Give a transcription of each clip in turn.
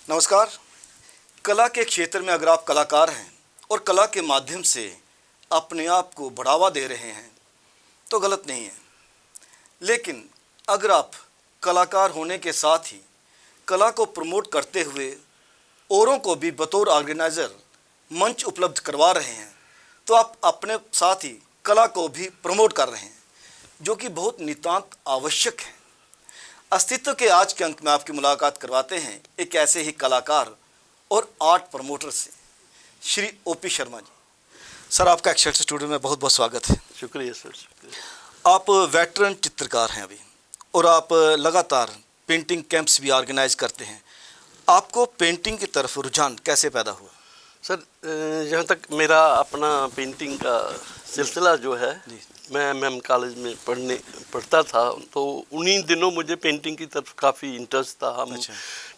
नमस्कार। कला के क्षेत्र में अगर आप कलाकार हैं और कला के माध्यम से अपने आप को बढ़ावा दे रहे हैं तो गलत नहीं है, लेकिन अगर आप कलाकार होने के साथ ही कला को प्रमोट करते हुए औरों को भी बतौर ऑर्गेनाइज़र मंच उपलब्ध करवा रहे हैं तो आप अपने साथ ही कला को भी प्रमोट कर रहे हैं, जो कि बहुत नितांत आवश्यक है। अस्तित्व के आज के अंक में आपकी मुलाकात करवाते हैं एक ऐसे ही कलाकार और आर्ट प्रमोटर से, श्री ओपी शर्मा जी। सर, आपका एक्सेल स्टूडियो में बहुत बहुत स्वागत है। शुक्रिया सर, शुक्रिया। आप वेटरन चित्रकार हैं अभी, और आप लगातार पेंटिंग कैंप्स भी ऑर्गेनाइज करते हैं। आपको पेंटिंग की तरफ रुझान कैसे पैदा हुआ? सर, जहाँ तक मेरा अपना पेंटिंग का सिलसिला जो है, मैं एमएम कॉलेज में पढ़ता था, तो उन्हीं दिनों मुझे पेंटिंग की तरफ काफ़ी इंटरेस्ट था। हम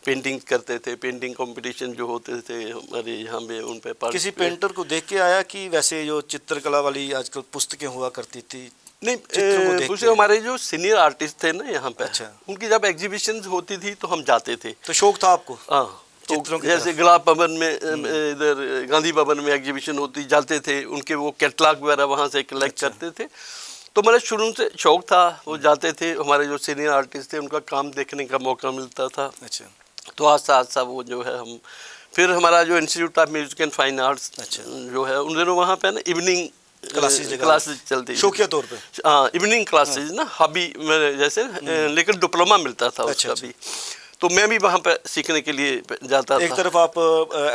पेंटिंग करते थे, पेंटिंग कंपटीशन जो होते थे हमारे यहाँ पे, उन पे किसी पेंटर को देख के आया कि वैसे जो चित्रकला वाली आजकल पुस्तकें हुआ करती थी? नहीं, दूसरे हमारे जो सीनियर आर्टिस्ट थे ना यहाँ पे, उनकी जब एग्जीबिशन होती थी तो हम जाते थे। तो शौक था आपको? हाँ, तो जैसे गुलाब भवन में, इधर गांधी भवन में एग्जीबिशन होती, जाते थे, उनके वो कैटलॉग वगैरह वहाँ से कलेक्ट करते थे। तो मेरा शुरू से शौक था, वो जाते थे, हमारे जो सीनियर आर्टिस्ट थे उनका काम देखने का मौका मिलता था। तो आस्ता वो जो है हम, फिर हमारा जो institute of music and fine arts जो है, उन दिनों वहाँ पे ना इवनिंग क्लासेस चलती थी, शौकिया तौर पे। हाँ, इवनिंग क्लासेस ना, हॉबी में जैसे, लेकिन डिप्लोमा मिलता था उसका भी। तो मैं भी वहाँ पे सीखने के लिए जाता था। एक तरफ आप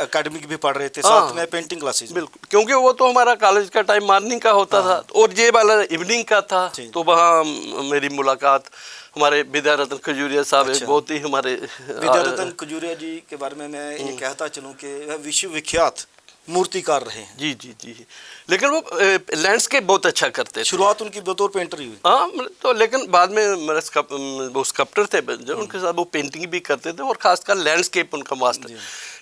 एकेडमिक भी पढ़ रहे थे, साथ में पेंटिंग क्लासेस। बिल्कुल, क्योंकि वो तो हमारा कॉलेज का टाइम मॉर्निंग का होता था और ये वाला इवनिंग का था। तो वहाँ मेरी मुलाकात हमारे विद्यारत्न खजूरिया साहब, बहुत ही हमारे विद्यारत्न खजूरिया जी के बारे में मैं ये कहता चलूँ कि वह विश्व विख्यात मूर्तिकार रहे हैं। जी जी जी, लेकिन वो लैंडस्केप बहुत अच्छा करते थे। शुरुआत उनकी बतौर पेंटर ही हुई। हाँ, तो लेकिन बाद में वो स्कल्पटर थे जो, उनके साथ वो पेंटिंग भी करते थे, और खासकर लैंडस्केप उनका मास्टर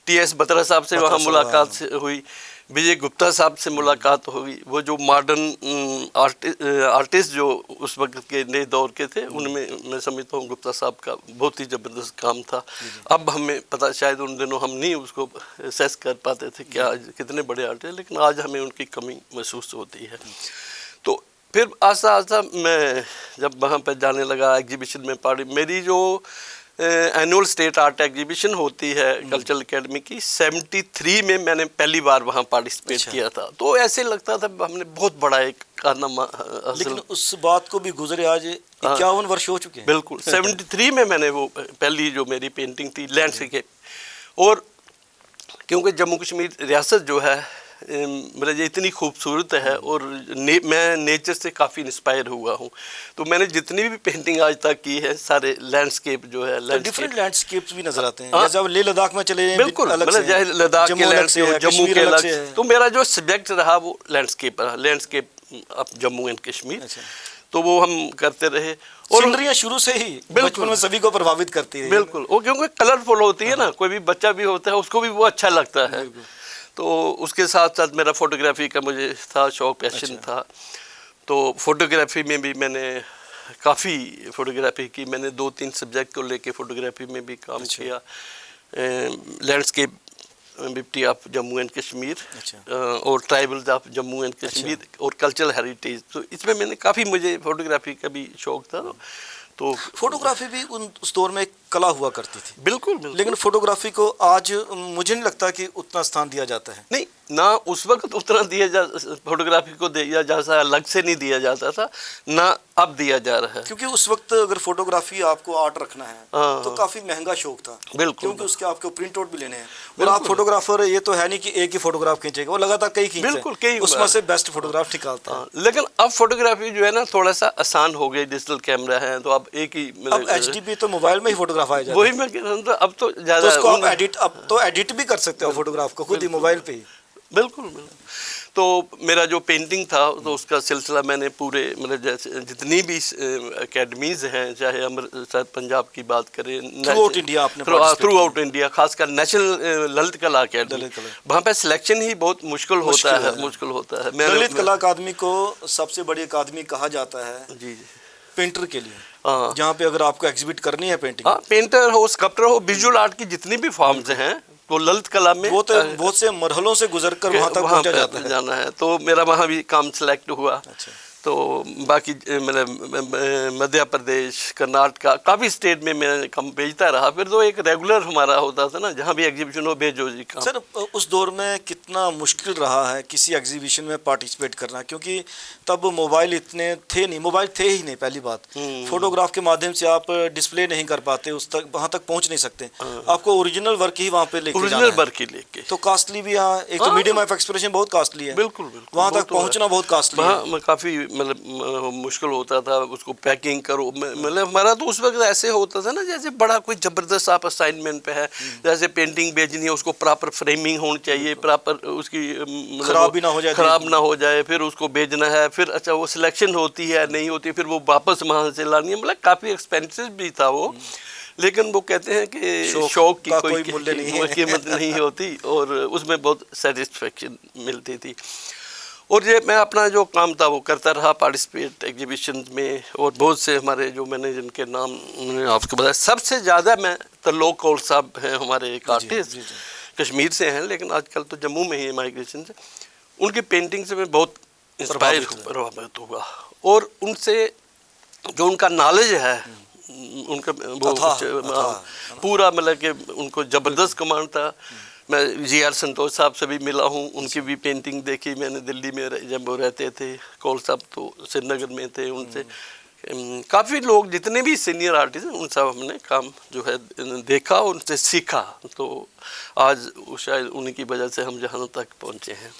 टीएस बत्रा साहब से वहाँ मुलाकात हुई, विजय गुप्ता साहब से मुलाकात हुई। वो जो मॉडर्न आर्टिस्ट जो उस वक्त के नए दौर के थे, उनमें मैं समझता हूँ गुप्ता साहब का बहुत ही ज़बरदस्त काम था। अब हमें पता, शायद उन दिनों हम नहीं उसको असेस कर पाते थे क्या कितने बड़े आर्टिस्ट, लेकिन आज हमें उनकी कमी महसूस होती है। तो फिर आस्ता आस्ता मैं जब वहाँ पर जाने लगा, एग्जीबिशन में मेरी जो एनुअल स्टेट आर्ट एग्जीबिशन होती है कल्चरल एकेडमी की, 73 में मैंने पहली बार वहाँ पार्टिसिपेट किया था। तो ऐसे लगता था हमने बहुत बड़ा एक कारनामा हासिल। लेकिन उस बात को भी गुजरे आज 51 वर्ष हो चुके हैं। बिल्कुल, 73 में मैंने वो पहली जो मेरी पेंटिंग थी लैंडस्केप, और क्योंकि जम्मू कश्मीर रियासत जो है मेरा ये इतनी खूबसूरत है, और मैं नेचर से काफ़ी इंस्पायर हुआ हूँ। तो मैंने जितनी भी पेंटिंग आज तक की है, सारे लैंडस्केप जो है, डिफरेंट लैंडस्केप्स भी नजर आते हैं। जब लेह लद्दाख में चले, बिल्कुल, मतलब लद्दाख के लैंडस्केप, जम्मू के अलग। तो मेरा जो सब्जेक्ट रहा वो लैंडस्केप रहा, landscape of Jammu and Kashmir. तो वो हम करते रहे, और सीनरियाँ शुरू से ही बचपन में सभी को प्रभावित करती है। बिल्कुल, वो क्योंकि कलरफुल होती है ना, कोई भी बच्चा भी होता है उसको भी वो अच्छा लगता है। तो उसके साथ साथ मेरा फोटोग्राफी का मुझे था शौक, पैशन था। तो फोटोग्राफी में भी मैंने काफ़ी फोटोग्राफी की। मैंने 2-3 सब्जेक्ट को लेके फोटोग्राफी में भी काम किया। Landscape beauty of Jammu and Kashmir और tribals of Jammu and Kashmir और कल्चरल हेरिटेज। तो इसमें मैंने काफ़ी, मुझे फोटोग्राफी का भी शौक था। तो फोटोग्राफी भी उस दौर में कला हुआ करती थी। बिल्कुल। लेकिन फोटोग्राफी को आज मुझे नहीं लगता कि उतना स्थान दिया जाता है। नहीं, ना उस वक्त उतना फोटोग्राफी को दिया जाता, अलग से नहीं दिया जाता था, ना अब दिया जा रहा है। क्योंकि उस वक्त अगर फोटोग्राफी आपको आर्ट रखना है तो काफी महंगा शौक था। बिल्कुल, क्योंकि उसके आपको प्रिंट आउट भी लेने हैं, और आप फोटोग्राफर ये तो है नहीं कि एक ही फोटोग्राफ खींचेगा, वो लगातार कई खींचते, उसमें से बेस्ट फोटोग्राफ निकालता है। लेकिन अब फोटोग्राफी जो है ना थोड़ा सा आसान हो गई, डिजिटल कैमरा है, तो अब एक ही, अब एचडी तो मोबाइल में ही फोटोग्राफ आ जाता है। वही मैं कह रहा हूं, अब तो ज्यादा उसको आप एडिट भी कर सकते हो फोटोग्राफ को खुद ही मोबाइल पे ही। बिल्कुल। तो मेरा जो पेंटिंग था, तो उसका सिलसिला मैंने पूरे, मतलब जैसे जितनी भी एकेडमीज हैं, चाहे अमृतसर पंजाब की बात करें, थ्रू आउट इंडिया आपने थ्रू आउट इंडिया, खासकर नेशनल ललित कला अकेडमी, वहाँ पे सिलेक्शन ही बहुत मुश्किल होता है। ललित कला अकादमी को सबसे बड़ी अकादमी कहा जाता है जी पेंटर के लिए। हाँ। जहाँ पे अगर आपको एग्जिबिट करनी है पेंटिंग। हाँ, पेंटर हो, स्कल्पटर हो, विजुअल आर्ट की जितनी भी फॉर्म्स हैं तो ललित कला में वो तो बहुत से मरहलों से गुजरकर वहाँ तक पहुँचा पे जाता है। जाना है, तो मेरा वहाँ भी काम सिलेक्ट हुआ। अच्छा। तो बाकी मतलब मध्य प्रदेश, कर्नाटका, काफ़ी स्टेट में मैं काम भेजता रहा। फिर तो एक रेगुलर हमारा होता था ना, जहाँ भी एग्जीबिशन हो भेजो जी काम। सर उस दौर में कितना मुश्किल रहा है किसी एग्जीबिशन में पार्टिसिपेट करना, क्योंकि तब मोबाइल इतने थे नहीं, मोबाइल थे ही नहीं पहली बात। फोटोग्राफ के माध्यम से आप डिस्प्ले नहीं कर पाते, उस तक वहाँ तक पहुँच नहीं सकते। आपको ओरिजिनल वर्क ही वहाँ पे लेके जाना है। ओरिजिनल वर्क ही लेके तो कॉस्टली भी, यहाँ एक तो मीडियम ऑफ एक्सप्रेशन बहुत कॉस्टली है। बिल्कुल बिल्कुल, वहाँ तक पहुँचना बहुत कॉस्टली है। वहाँ काफ़ी मतलब मुश्किल होता था, उसको पैकिंग करो। मतलब हमारा तो उस वक्त ऐसे होता था ना, जैसे बड़ा कोई ज़बरदस्त आप असाइनमेंट पे है, जैसे पेंटिंग भेजनी है, उसको प्रॉपर फ्रेमिंग होनी चाहिए, प्रॉपर उसकी खराब भी ना हो जाए, खराब ना हो जाए, फिर उसको भेजना है, फिर अच्छा वो सिलेक्शन होती है नहीं होती, फिर वो वापस वहाँ से लानी है। मतलब काफ़ी एक्सपेंसिव भी था वो, लेकिन वो कहते हैं कि शौक की कोई मूल्य नहीं है, कीमत नहीं होती, और उसमें बहुत सेटिस्फेक्शन मिलती थी। और ये मैं अपना जो काम था वो करता रहा, पार्टिसिपेट एग्जीबिशन में। और बहुत से हमारे जो मैंने जिनके नाम आपको बताया, सबसे ज़्यादा मैं तरलोक कौल साहब हैं हमारे एक आर्टिस्ट, कश्मीर से हैं लेकिन आजकल तो जम्मू में ही माइग्रेशन से। उनकी पेंटिंग से मैं बहुत इंस्पायर प्रभावित हुआ, और उनसे जो उनका नॉलेज है, उनका वो पूरा मतलब कि उनको ज़बरदस्त कमांड था। मैं जी.आर. संतोष साहब से भी मिला हूँ, उनकी भी पेंटिंग देखी मैंने दिल्ली में जब वो रहते थे। कौल साहब तो श्रीनगर में थे, उनसे काफ़ी लोग जितने भी सीनियर आर्टिस्ट हैं उन सब हमने काम जो है देखा, उनसे सीखा। तो आज शायद उन्हीं की वजह से हम जहाँ तक पहुँचे हैं।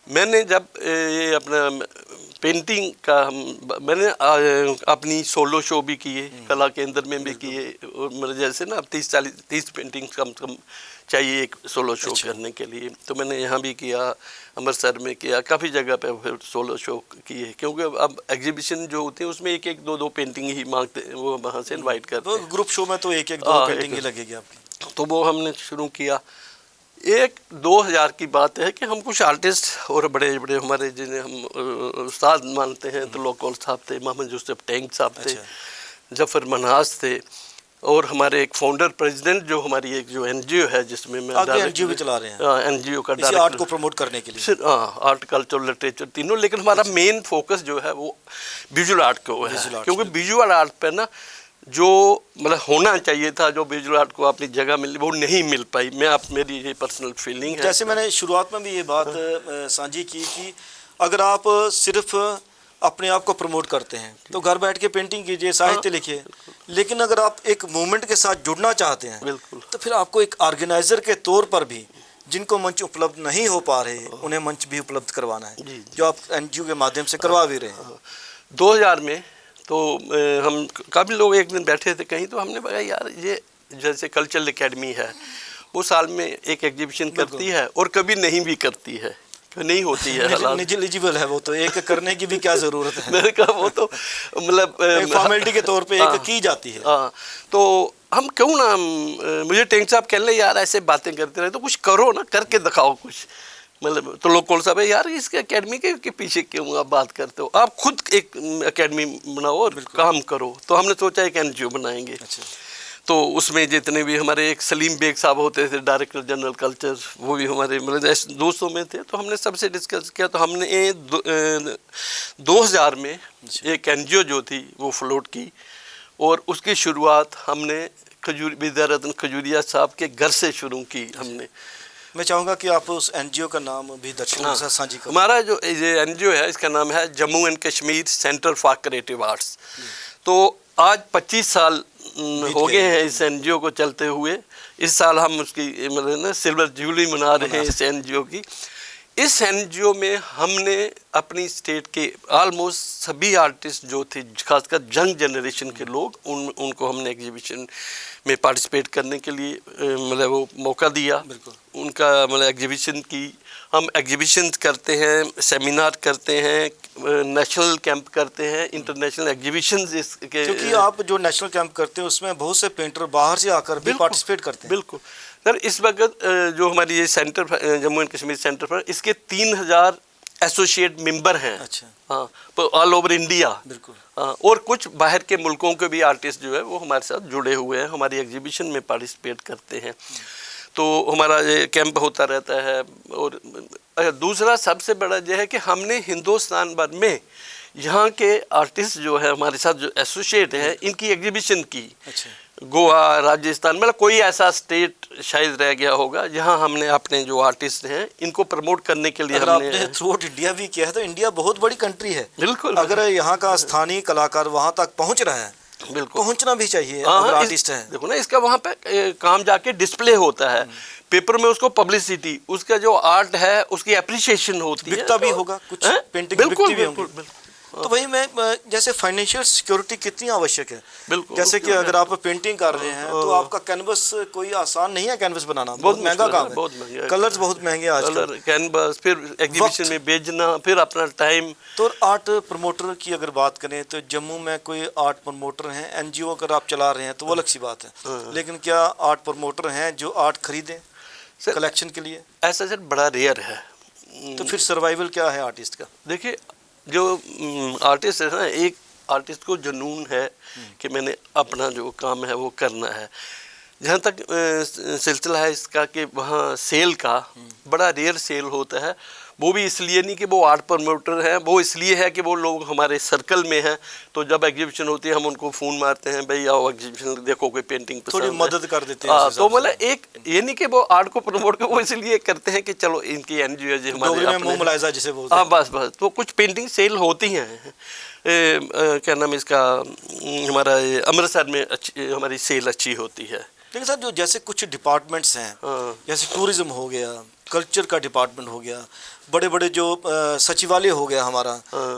मैंने जब ये अपना पेंटिंग का मैंने अपनी सोलो शो भी किए, कला केंद्र में भी किए, और मेरे जैसे ना 30 पेंटिंग कम से कम चाहिए एक सोलो शो करने के लिए। तो मैंने यहाँ भी किया, अमृतसर में किया, काफ़ी जगह पे फिर सोलो शो किए, क्योंकि अब एग्जीबिशन जो होते हैं उसमें एक दो पेंटिंग ही मांगते हैं, वो वहाँ से इनवाइट करते हैं। ग्रुप शो में तो एक दो पेंटिंग ही लगेगी आपकी। तो वो हमने शुरू किया। 2000 की बात है कि हम कुछ आर्टिस्ट और बड़े बड़े हमारे जिन्हें हम उस्ताद मानते हैं, तो लोकल साहब थे, मोहम्मद यूसुफ टैंक साहब थे, जफर मनाज थे, और हमारे एक फाउंडर प्रेसिडेंट जो हमारी एक जो एनजीओ है जिसमें मैं एनजीओ भी चला रहे हैं, एनजीओ का डायरेक्टर, आर्ट को प्रमोट करने के लिए। आर्ट, कल्चर, लिटरेचर तीनों, लेकिन हमारा मेन फोकस जो है वो विजुअल आर्ट को है, क्योंकि विजुअल आर्ट पे ना जो मतलब होना चाहिए था, जो विजुअल आर्ट को अपनी जगह मिली, वो नहीं मिल पाई। मेरी ये पर्सनल फीलिंग है। जैसे मैंने शुरुआत में भी ये बात साझी की कि अगर आप सिर्फ अपने आप को प्रमोट करते हैं तो घर बैठ के पेंटिंग कीजिए, साहित्य लिखिए, लेकिन अगर आप एक मूवमेंट के साथ जुड़ना चाहते हैं तो फिर आपको एक ऑर्गेनाइजर के तौर पर भी जिनको मंच उपलब्ध नहीं हो पा रहे उन्हें मंच भी उपलब्ध करवाना है, जो आप एनजीओ के माध्यम से करवा भी रहे हैं। 2000 में तो हम काफ़ी लोग एक दिन बैठे थे कहीं, तो हमने बोला यार ये जैसे कल्चरल एकेडमी है, वो साल में एक एग्जीबिशन करती है और कभी नहीं भी करती है, नहीं होती है, एलिजिबल है वो, तो एक करने की भी क्या ज़रूरत है। मैंने कहा वो तो मतलब फॉर्मेलिटी के तौर पे एक की जाती है। हाँ, तो हम क्यों ना, मुझे टैंक साहब कह ले यार ऐसे बातें करते रहे तो कुछ करो ना, करके दिखाओ कुछ। मतलब तो लोग कौन साहब है यार इसके एकेडमी के पीछे क्यों आप बात करते हो, आप खुद एक एकेडमी बनाओ और काम करो। तो हमने सोचा एक एनजीओ बनाएंगे। तो उसमें जितने भी हमारे एक सलीम बेग साहब होते थे डायरेक्टर जनरल कल्चर, वो भी हमारे मतलब दोस्तों में थे। तो हमने सबसे डिस्कस किया, तो हमने 2000 में एक एनजीओ जो थी वो फ्लोट की, और उसकी शुरुआत हमने विद्यारत्न खजूरिया साहब के घर से शुरू की हमने। मैं चाहूँगा कि आप उस एनजीओ का नाम भी दर्शकों के साथ साझी करें। हमारा जो ये एनजीओ है इसका नाम है Jammu and Kashmir centre for creative arts. तो आज 25 साल हो गए हैं इस एनजीओ को चलते हुए। इस साल हम उसकी मतलब ना सिल्वर जुबली मना रहे हैं इस एनजीओ की। इस एनजीओ में हमने अपनी स्टेट के ऑलमोस्ट सभी आर्टिस्ट जो थे, खासकर यंग जनरेशन के लोग, उनको हमने एग्जीबिशन में पार्टिसिपेट करने के लिए मतलब वो मौका दिया। उनका मतलब एग्जीबिशन की, हम एग्जीबिशन करते हैं, सेमिनार करते हैं, नेशनल कैंप करते हैं, इंटरनेशनल एग्जीबिशन के, क्योंकि आप जो नेशनल कैंप करते हैं उसमें बहुत से पेंटर बाहर से आकर भी पार्टिसिपेट करते हैं। बिल्कुल सर, इस वक्त जो हमारी ये centre Jammu and Kashmir centre पर, इसके 3000 एसोसिएट मेंबर हैं। अच्छा। हाँ, ऑल ओवर इंडिया। बिल्कुल। हाँ, और कुछ बाहर के मुल्कों के भी आर्टिस्ट जो है वो हमारे साथ जुड़े हुए हैं, हमारी एग्जीबिशन में पार्टिसिपेट करते हैं। तो हमारा ये कैंप होता रहता है। और दूसरा सबसे बड़ा ये है कि हमने हिंदुस्तान भर में यहाँ के आर्टिस्ट जो है हमारे साथ जो एसोसिएट है इनकी एग्जीबिशन की। अच्छा। गोवा, राजस्थान, मतलब कोई ऐसा स्टेट शायद रह गया होगा जहां हमने अपने जो आर्टिस्ट हैं इनको प्रमोट करने के लिए अगर हमने आपने थ्रू आउट इंडिया भी किया है तो इंडिया बहुत बड़ी कंट्री है। बिल्कुल। अगर यहाँ का स्थानीय कलाकार वहाँ तक पहुँच रहा है, बिल्कुल पहुँचना भी चाहिए। हाँ, अगर आर्टिस्ट है, देखो ना, इसका वहाँ पे काम जाके डिस्प्ले होता है, पेपर में उसको पब्लिसिटी, उसका जो आर्ट है उसकी एप्रिसिएशन होती है, बिकता भी होगा, कुछ पेंटिंग बिकती भी होंगी। तो वही मैं जैसे फाइनेंशियल सिक्योरिटी कितनी आवश्यक है। बिल्कुल। जैसे कि अगर आप पेंटिंग कर रहे हैं तो आपका कैनवस कोई आसान नहीं है, कैनवस बनाना बहुत महंगा काम है, बहुत महंगा, कलर्स बहुत महंगे आजकल, कैनवस, फिर एग्जीबिशन में भेजना, फिर अपना टाइम। तो आर्ट प्रमोटर की अगर बात करें तो जम्मू में कोई आर्ट प्रमोटर हैं, एनजीओ अगर आप चला रहे हैं तो वो अलग सी बात है, लेकिन क्या आर्ट प्रमोटर हैं जो आर्ट खरीदें कलेक्शन के लिए? ऐसा सर बड़ा रेयर है। तो फिर सर्वाइवल क्या है आर्टिस्ट का? देखिए, जो आर्टिस्ट है ना, एक आर्टिस्ट को जुनून है कि मैंने अपना जो काम है वो करना है। जहाँ तक सिलसिला है इसका कि वहाँ सेल का बड़ा रेयर सेल होता है, वो भी इसलिए नहीं कि वो आर्ट प्रमोटर हैं, वो इसलिए है कि वो लोग हमारे सर्कल में हैं। तो जब एग्जीबिशन होती है हम उनको फ़ोन मारते हैं, भाई आओ एग्जीबिशन देखो, कोई पेंटिंग थोड़ी मदद कर देते हैं। तो मतलब एक ये नहीं कि वो आर्ट को प्रमोट कर, वो इसलिए करते हैं कि चलो इनकी एनजीओ जो हमारे मुलायजा जिसे बोलते हैं। बस बस। तो कुछ पेंटिंग सेल होती हैं, क्या नाम इसका, हमारा अमृतसर में अच्छी हमारी सेल अच्छी होती है। लेकिन सर जो जैसे कुछ डिपार्टमेंट्स हैं, जैसे टूरिज्म हो गया, कल्चर का डिपार्टमेंट हो गया, बड़े बड़े जो सचिवालय हो गया हमारा,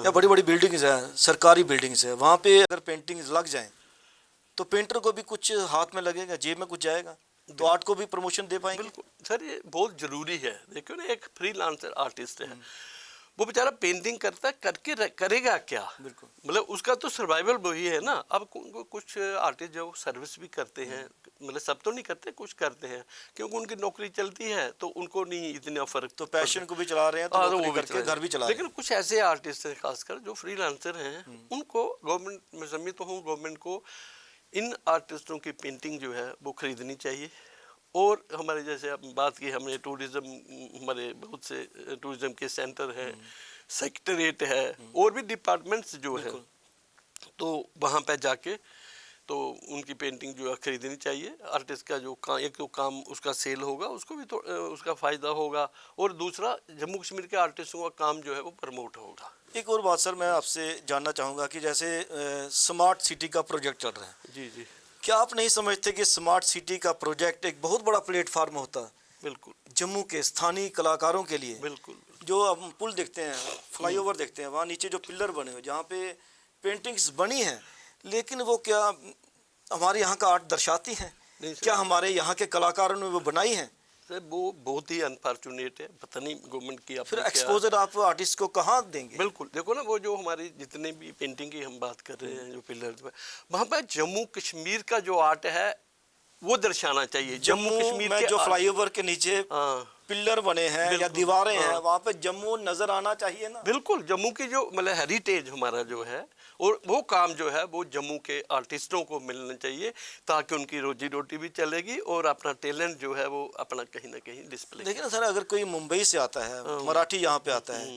या बड़ी बड़ी बिल्डिंग्स हैं, सरकारी बिल्डिंग्स है, वहाँ पे अगर पेंटिंग्स लग जाएं तो पेंटर को भी कुछ हाथ में लगेगा, जेब में कुछ जाएगा, तो आर्ट को भी प्रमोशन दे पाएंगे। बिल्कुल सर, ये बहुत ज़रूरी है। देखो ना, एक फ्रीलांसर आर्टिस्ट है, वो बेचारा पेंटिंग करता है, करके करेगा क्या? बिल्कुल, मतलब उसका तो सर्वाइवल वही है ना। अब कुछ आर्टिस्ट जो सर्विस भी करते हैं, मतलब सब तो नहीं करते, कुछ करते हैं, क्योंकि उनकी नौकरी चलती है तो उनको नहीं इतना फर्क। तो पैशन को भी चला रहे हैं, तो नौकरी करके घर भी चला रहे हैं। लेकिन कुछ ऐसे आर्टिस्ट हैं खासकर जो फ्रीलांसर हैं, उनको गवर्नमेंट में सम्मित हूँ, गवर्नमेंट को इन आर्टिस्टों की पेंटिंग जो है वो खरीदनी चाहिए। और हमारे जैसे अब बात की हमने टूरिज़्म, हमारे बहुत से टूरिज़्म के सेंटर हैं, सेक्रेटेरिएट है, और भी डिपार्टमेंट्स जो है, तो वहाँ पे जाके तो उनकी पेंटिंग जो है खरीदनी चाहिए। आर्टिस्ट का जो काम, एक तो काम उसका सेल होगा, उसको भी तो उसका फ़ायदा होगा, और दूसरा जम्मू कश्मीर के आर्टिस्टों का काम जो है वो प्रमोट होगा। एक और बात सर मैं आपसे जानना चाहूँगा कि जैसे स्मार्ट सिटी का प्रोजेक्ट चल रहा है। जी जी। क्या आप नहीं समझते कि स्मार्ट सिटी का प्रोजेक्ट एक बहुत बड़ा प्लेटफार्म होता है? बिल्कुल। जम्मू के स्थानीय कलाकारों के लिए। बिल्कुल। जो हम पुल देखते हैं, फ्लाईओवर देखते हैं, वहाँ नीचे जो पिलर बने हुए, जहाँ पे पेंटिंग्स बनी हैं, लेकिन वो क्या हमारे यहाँ का आर्ट दर्शाती हैं? क्या हमारे यहाँ के कलाकारों ने वो बनाई हैं? सर वो बहुत ही अनफॉर्चुनेट है, पता नहीं गवर्नमेंट की। फिर एक्सपोजर आप आर्टिस्ट को कहाँ देंगे? बिल्कुल, देखो ना, वो जो हमारी जितने भी पेंटिंग की हम बात कर रहे हैं, जो पिलर्स में, वहाँ पर जम्मू कश्मीर का जो आर्ट है वो दर्शाना चाहिए। जम्मू कश्मीर में जो फ्लाईओवर के नीचे पिलर बने हैं या दीवारें हैं, वहाँ पे जम्मू नजर आना चाहिए ना। बिल्कुल, जम्मू की जो मतलब हेरिटेज हमारा जो है, और वो काम जो है वो जम्मू के आर्टिस्टों को मिलना चाहिए, ताकि उनकी रोजी रोटी भी चलेगी और अपना टैलेंट जो है वो अपना कहीं ना कहीं डिस्प्ले। देखिए ना सर, अगर कोई मुंबई से आता है, मराठी यहाँ पे आता है,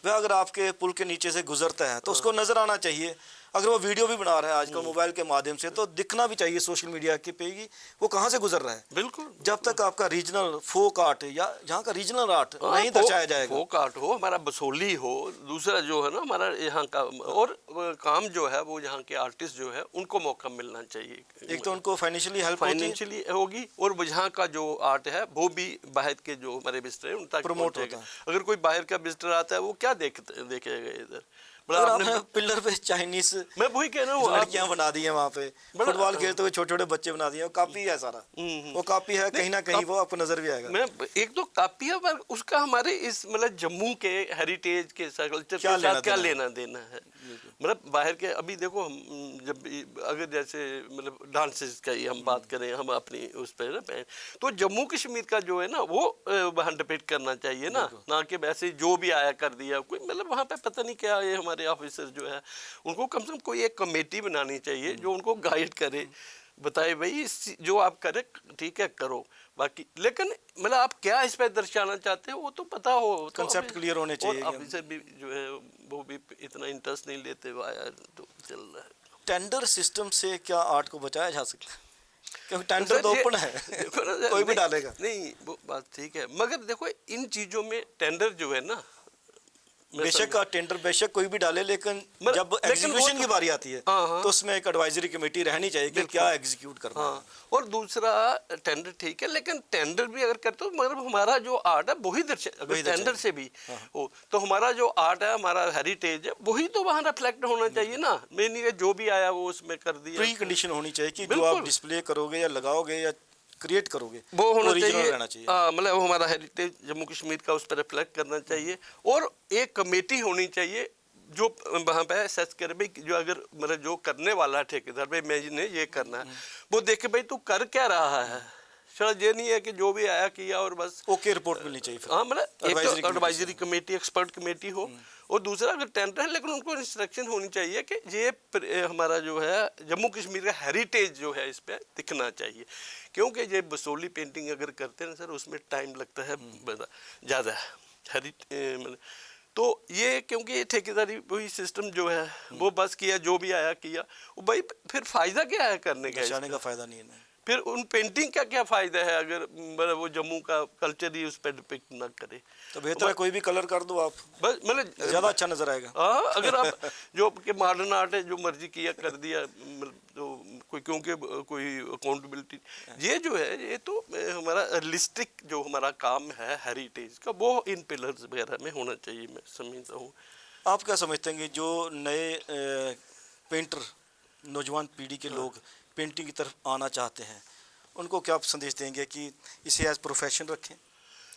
वह अगर आपके पुल के नीचे से गुजरता है तो उसको नजर आना चाहिए। अगर वो वीडियो भी बना रहा है आजकल मोबाइल के माध्यम से, तो दिखना भी चाहिए सोशल मीडिया के पे ही वो कहाँ से गुजर रहा है। बिल्कुल। जब तक आपका रीजनल फोक आर्ट या जहाँ का रीजनल आर्ट नहीं दर्शाया जाएगा, फोक आर्ट हो, हमारा बसोली हो, दूसरा जो है ना हमारा यहाँ का, और काम जो है वो यहाँ के आर्टिस्ट जो है उनको मौका मिलना चाहिए। एक तो उनको फाइनेंशियली हेल्प होगी, और यहाँ का जो आर्ट है वो भी बाहर के जो हमारे विजिटर हैं उन तक प्रमोट होता है। अगर कोई बाहर का विजिटर आता है वो क्या देखेगा इधर? मतलब अगर आपने आपने पिलर पे चाइनीज मैं वही कह रहा हूँ लड़कियां बना दी हैं वहाँ पे, फुटबॉल खेलते हुए छोटे छोटे बच्चे बना दिए, वो कापी है सारा, वो कापी है, कहीं ना कहीं वो आपको नजर भी आएगा। मैं एक तो कापी है, पर उसका हमारे इस मतलब जम्मू के हेरिटेज के कल्चर के साथ क्या लेना देना है। मतलब बाहर के अभी देखो हम जब अगर जैसे मतलब डांसेस का ही हम बात करें, हम अपनी उस पर ना, तो जम्मू कश्मीर का जो है ना वो वहाँ डिपेक्ट करना चाहिए ना कि वैसे जो भी आया कर दिया कोई। मतलब वहाँ पे पता नहीं क्या, ये हमारे ऑफिसर जो है उनको कम से कम कोई एक कमेटी बनानी चाहिए जो उनको गाइड करे, बताए भाई जो आप करें ठीक है करो, बाकी लेकिन मतलब आप क्या इस पर दर्शाना चाहते हो वो तो पता हो, कंसेप्ट क्लियर होने चाहिए। और ऑफिसर भी जो है वो भी इतना इंटरेस्ट नहीं लेते हुआ यार, तो चल रहा है। टेंडर सिस्टम से क्या आर्ट को बचाया जा सकता है? क्योंकि टेंडर तो ओपन है, देखो ना कोई भी डालेगा। नहीं वो बात ठीक है, मगर देखो इन चीज़ों में टेंडर जो है ना, बेशक का टेंडर बेशक कोई भी डाले, लेकिन जब एग्जीक्यूशन की बारी आती है तो उसमें एक एडवाइजरी कमेटी रहनी चाहिए कि क्या एग्जीक्यूट करना है। और दूसरा टेंडर ठीक है, लेकिन टेंडर भी अगर करते हो मगर हमारा जो आर्ट है वही अगर टेंडर से भी हो तो हमारा जो आर्ट है, हमारा हेरिटेज है, वही तो वहाँ रिफ्लेक्ट होना चाहिए ना। मैं नहीं जो भी आया वो उसमें कर दिया। प्री कंडीशन होनी चाहिए कि जो आप डिस्प्ले करोगे या लगाओगे या क्रिएट करोगे वो होना रहना चाहिए। मतलब वो हमारा हेरिटेज जम्मू कश्मीर का उस पर रिफ्लेक्ट करना चाहिए। और एक कमेटी होनी चाहिए जो वहाँ पे असेस करे भाई, जो अगर मतलब जो करने वाला ठेकेदार भाई मैं ये करना है, वो देखे भाई तू कर क्या रहा है। शायद ये नहीं है कि जो भी आया किया और बस ओके रिपोर्ट मिलनी चाहिए। हाँ मतलब एक तो एडवाइजरी कमेटी, एक्सपर्ट कमेटी हो, और दूसरा अगर टेंडर है लेकिन उनको इंस्ट्रक्शन होनी चाहिए कि ये हमारा जो है जम्मू कश्मीर का हेरिटेज जो है इस पर दिखना चाहिए। क्योंकि ये बसोली पेंटिंग अगर करते हैं सर उसमें टाइम लगता है ज़्यादा मतलब, तो ये क्योंकि ये ठेकेदारी वही सिस्टम जो है वो बस किया जो भी आया किया, वो भाई फिर फ़ायदा क्या है करने का फ़ायदा नहीं है। फिर उन पेंटिंग का क्या फ़ायदा है अगर मतलब वो जम्मू का कल्चर ही उस पर डिपिक्ट ना करे। तो बेहतर है कोई भी कलर कर दो आप, बस मतलब ज़्यादा अच्छा नज़र आएगा। हाँ अगर आप जो कि मॉडर्न आर्ट है जो मर्जी किया कर दिया तो कोई, क्योंकि कोई अकाउंटेबिलिटी ये जो है ये तो हमारा रियलिस्टिक जो हमारा काम है हेरिटेज का वो इन पिलर्स वगैरह में होना चाहिए, मैं समझता हूँ। आप क्या समझते हैं कि जो नए पेंटर नौजवान पीढ़ी के लोग पेंटिंग की तरफ आना चाहते हैं उनको क्या आप संदेश देंगे कि इसे एज प्रोफेशन रखें,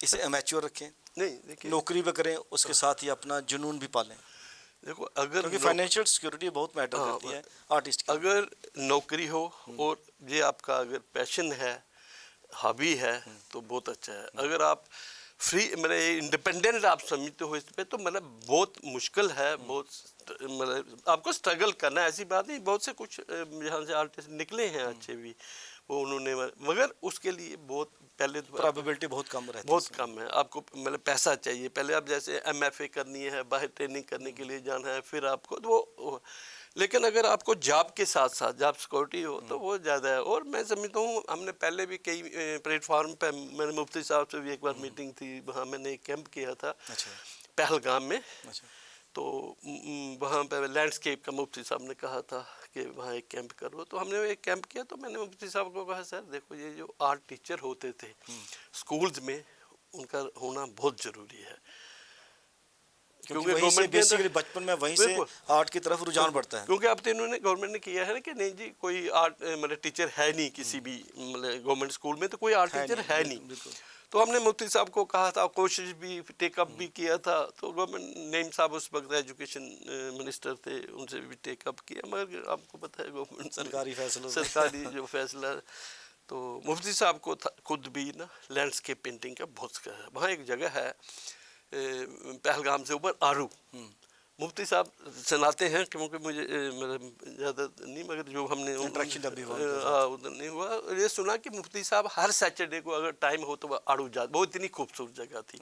इसे एमेच्योर रखें? नहीं देखिए, नौकरी भी करें उसके साथ ही अपना जुनून भी पालें। देखो अगर क्योंकि फाइनेंशियल सिक्योरिटी बहुत मैटर करती है आर्टिस्ट की। अगर नौकरी हो और ये आपका अगर पैशन है, हॉबी है तो बहुत अच्छा है। अगर आप फ्री मतलब इंडिपेंडेंट आप समझते हो इस पर तो मतलब बहुत मुश्किल है, बहुत मतलब आपको स्ट्रगल करना है। ऐसी बात नहीं, बहुत से कुछ यहाँ से आर्टिस्ट निकले हैं अच्छे भी, वो उन्होंने मगर उसके लिए बहुत पहले तो प्रोबेबिलिटी बहुत कम रहती है, बहुत कम है। आपको मतलब पैसा चाहिए, पहले आप जैसे MFA करनी है, बाहर ट्रेनिंग करने के लिए जाना है, फिर आपको वो लेकिन अगर आपको जॉब के साथ साथ जॉब सिक्योरिटी हो तो वो ज़्यादा है। और मैं समझता हूँ हमने पहले भी कई प्लेटफार्म पे मैंने मुफ्ती साहब से भी एक बार मीटिंग थी, वहाँ मैंने एक कैंप किया था पहलगाम में। तो वहाँ पे लैंडस्केप का मुफ्ती साहब ने कहा था कि वहाँ एक कैंप करो, तो हमने एक कैंप किया। तो मैंने मुफ्ती साहब को कहा सर देखो ये जो आर्ट टीचर होते थे स्कूल्स में उनका होना बहुत ज़रूरी है, क्योंकि वहीं से बेसिकली बचपन में वहीं से आर्ट की तरफ रुझान बढ़ता है। क्योंकि अब तो इन्होंने गवर्नमेंट ने किया है ना कि नहीं जी कोई आर्ट मतलब टीचर है नहीं किसी भी मतलब गवर्नमेंट स्कूल में, तो कोई आर्ट टीचर है नहीं। तो हमने मुफ्ती साहब को कहा था, कोशिश भी टेकअप भी किया था। तो गवर्नमेंट नेम साहब उस वक्त एजुकेशन मिनिस्टर थे, उनसे भी टेकअप किया, मगर आपको पता है गवर्नमेंट सरकारी जो फैसला। तो मुफ्ती साहब को खुद भी ना लैंडस्केप पेंटिंग का बहुत है। वहाँ एक जगह है पहलगाम से ऊपर आरू, मुफ्ती साहब सुनाते हैं क्योंकि मुझे मतलब ज़्यादा नहीं, मगर जो हमने इंटरेक्शन उधर नहीं हुआ। ये सुना कि मुफ्ती साहब हर सैटरडे को अगर टाइम हो तो वह आड़ू जाते, बहुत इतनी खूबसूरत जगह थी।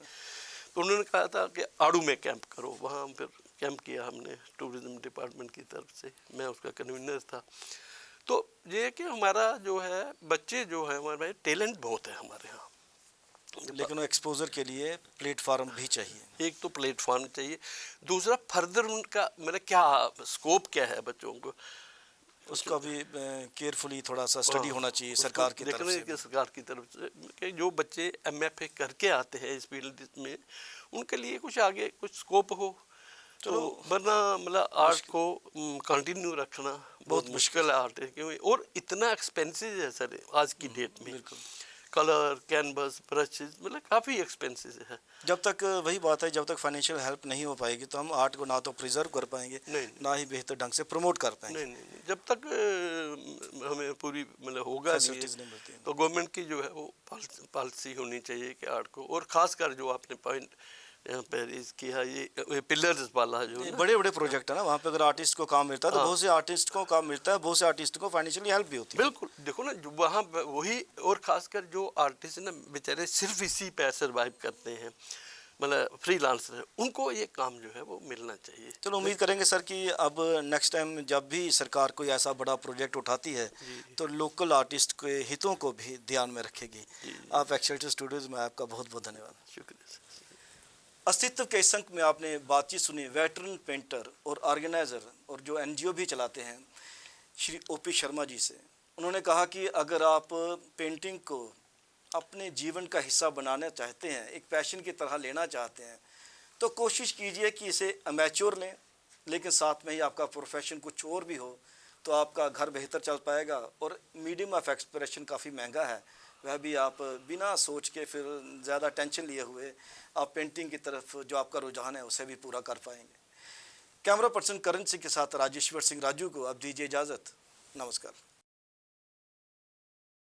तो उन्होंने कहा था कि आड़ू में कैंप करो। वहाँ फिर कैंप किया हमने टूरिज़्म डिपार्टमेंट की तरफ से, मैं उसका कन्वीनर था। तो ये कि हमारा जो है बच्चे जो है हमारे भाई टैलेंट बहुत है हमारे यहाँ, लेकिन वो एक्सपोजर के लिए प्लेटफार्म भी चाहिए। एक तो प्लेटफार्म चाहिए, दूसरा फर्दर उनका मतलब क्या स्कोप क्या है बच्चों को, उसका भी केयरफुली थोड़ा सा स्टडी होना चाहिए सरकार की तरफ से। सरकार की तरफ से कि जो बच्चे MFA करके आते हैं इस फील्ड में उनके लिए कुछ आगे कुछ स्कोप हो, तो वरना मतलब आर्ट को कंटिन्यू रखना बहुत मुश्किल है आर्ट है, क्योंकि और इतना एक्सपेंसिव है सर आज की डेट में। बिल्कुल। कलर, कैनवस, ब्रशेस, मतलब काफ़ी एक्सपेंसिव है। जब तक वही बात है, जब तक फाइनेंशियल हेल्प नहीं हो पाएगी तो हम आर्ट को ना तो प्रिजर्व कर पाएंगे, नहीं, ना ही बेहतर ढंग से प्रमोट कर पाएंगे। नहीं, जब तक हमें पूरी मतलब होगा फैसिलिटीज नहीं नहीं मिलती हैं। तो गवर्नमेंट की जो है वो पॉलिसी होनी चाहिए कि आर्ट को, और खासकर जो आपने पॉइंट यहाँ पे रेज किया ये पिलर्स वाला जो ये ना, बड़े बड़े प्रोजेक्ट है ना, वहाँ पे अगर आर्टिस्ट को काम मिलता है तो हाँ। बहुत से आर्टिस्ट को काम मिलता है, बहुत से आर्टिस्ट को फाइनेंशियली हेल्प भी होती है। बिल्कुल, देखो ना जो वहाँ वही, और खासकर जो आर्टिस्ट ना बेचारे सिर्फ इसी पे सर्वाइव करते हैं, मतलब फ्रीलांसर, उनको ये काम जो है वो मिलना चाहिए। चलो उम्मीद करेंगे सर कि अब नेक्स्ट टाइम जब भी सरकार कोई ऐसा बड़ा प्रोजेक्ट उठाती है तो लोकल आर्टिस्ट के हितों को भी ध्यान में रखेगी। आप एक्सेलरेटर स्टूडियोज में आपका बहुत बहुत धन्यवाद। शुक्रिया सर। अस्तित्व के इस अंक में आपने बातचीत सुनी वेटरन पेंटर और ऑर्गेनाइज़र और जो एनजीओ भी चलाते हैं श्री ओपी शर्मा जी से। उन्होंने कहा कि अगर आप पेंटिंग को अपने जीवन का हिस्सा बनाना चाहते हैं, एक पैशन की तरह लेना चाहते हैं, तो कोशिश कीजिए कि इसे अमेच्योर लें, लेकिन साथ में ही आपका प्रोफेशन कुछ और भी हो तो आपका घर बेहतर चल पाएगा। और मीडियम ऑफ एक्सप्रेशन काफ़ी महंगा है, वह भी आप बिना सोच के फिर ज़्यादा टेंशन लिए हुए आप पेंटिंग की तरफ जो आपका रुझान है उसे भी पूरा कर पाएंगे। कैमरा पर्सन करण सिंह के साथ राजेश्वर सिंह राजू को अब दीजिए इजाज़त। नमस्कार।